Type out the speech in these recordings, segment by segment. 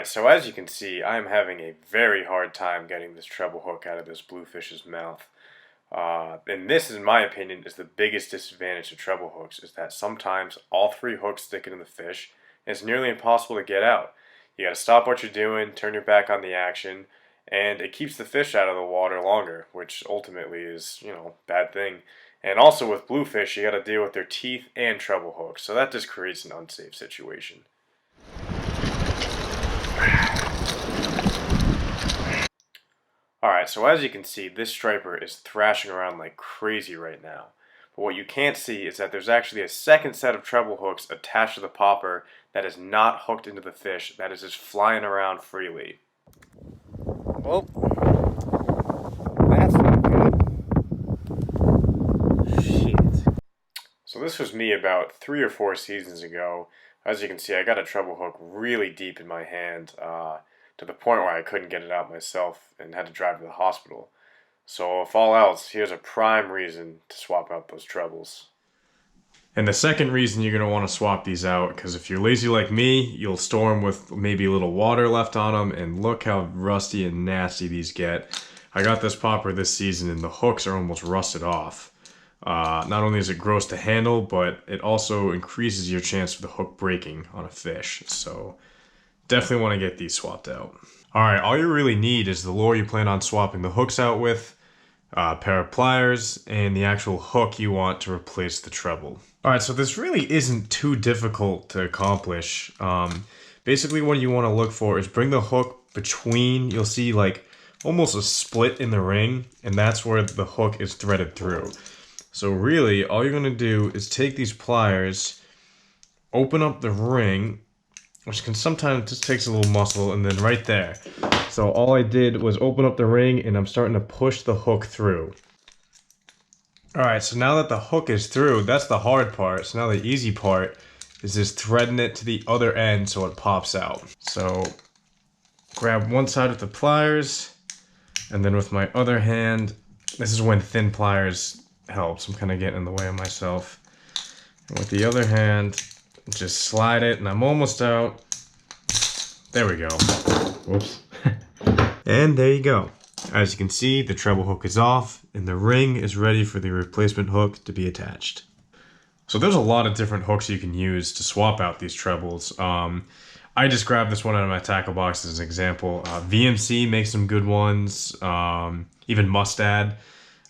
Alright, so as you can see, I am having a very hard time getting this treble hook out of this bluefish's mouth. And this, in my opinion, is the biggest disadvantage of treble hooks, is that sometimes all three hooks stick into the fish, and it's nearly impossible to get out. You gotta stop what you're doing, turn your back on the action, and it keeps the fish out of the water longer, which ultimately is, bad thing. And also with bluefish, you gotta deal with their teeth and treble hooks, so that just creates an unsafe situation. Alright, so as you can see, this striper is thrashing around like crazy right now. But what you can't see is that there's actually a second set of treble hooks attached to the popper that is not hooked into the fish, that is just flying around freely. Well, that's not good. Shit. So this was me about 3 or 4 seasons ago. As you can see, I got a treble hook really deep in my hand, to the point where I couldn't get it out myself and had to drive to the hospital. So if all else, here's a prime reason to swap out those trebles. And the second reason you're going to want to swap these out, because if you're lazy like me, you'll store them with maybe a little water left on them, and look how rusty and nasty these get. I got this popper this season and the hooks are almost rusted off. Not only is it gross to handle, but it also increases your chance of the hook breaking on a fish. So definitely want to get these swapped out. Alright, all you really need is the lure you plan on swapping the hooks out with, a pair of pliers, and the actual hook you want to replace the treble. Alright, so this really isn't too difficult to accomplish. Basically what you want to look for is bring the hook between, you'll see like almost a split in the ring, and that's where the hook is threaded through. So really, all you're going to do is take these pliers, open up the ring, which can sometimes just takes a little muscle, and then right there. So all I did was open up the ring and I'm starting to push the hook through. Alright, so now that the hook is through, that's the hard part. So now the easy part is just threading it to the other end so it pops out. So grab one side with the pliers, and then with my other hand, this is when thin pliers helps. I'm kind of getting in the way of myself. And with the other hand, just slide it, and I'm almost out. There we go. Whoops. And there you go. As you can see, the treble hook is off, and the ring is ready for the replacement hook to be attached. So there's a lot of different hooks you can use to swap out these trebles. I just grabbed this one out of my tackle box as an example. VMC makes some good ones, even Mustad.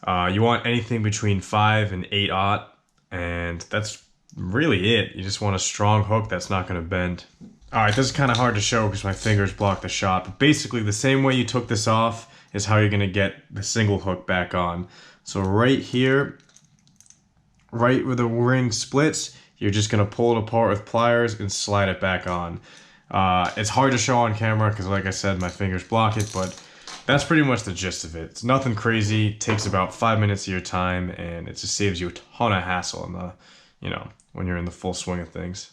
You want anything between 5 and 8/0, and that's really it. You just want a strong hook that's not going to bend. Alright, this is kind of hard to show because my fingers block the shot, but basically the same way you took this off is how you're going to get the single hook back on. So right here, right where the ring splits, you're just going to pull it apart with pliers and slide it back on. It's hard to show on camera because, like I said, my fingers block it, but that's pretty much the gist of it. It's nothing crazy, it takes about 5 minutes of your time, and it just saves you a ton of hassle in the, when you're in the full swing of things.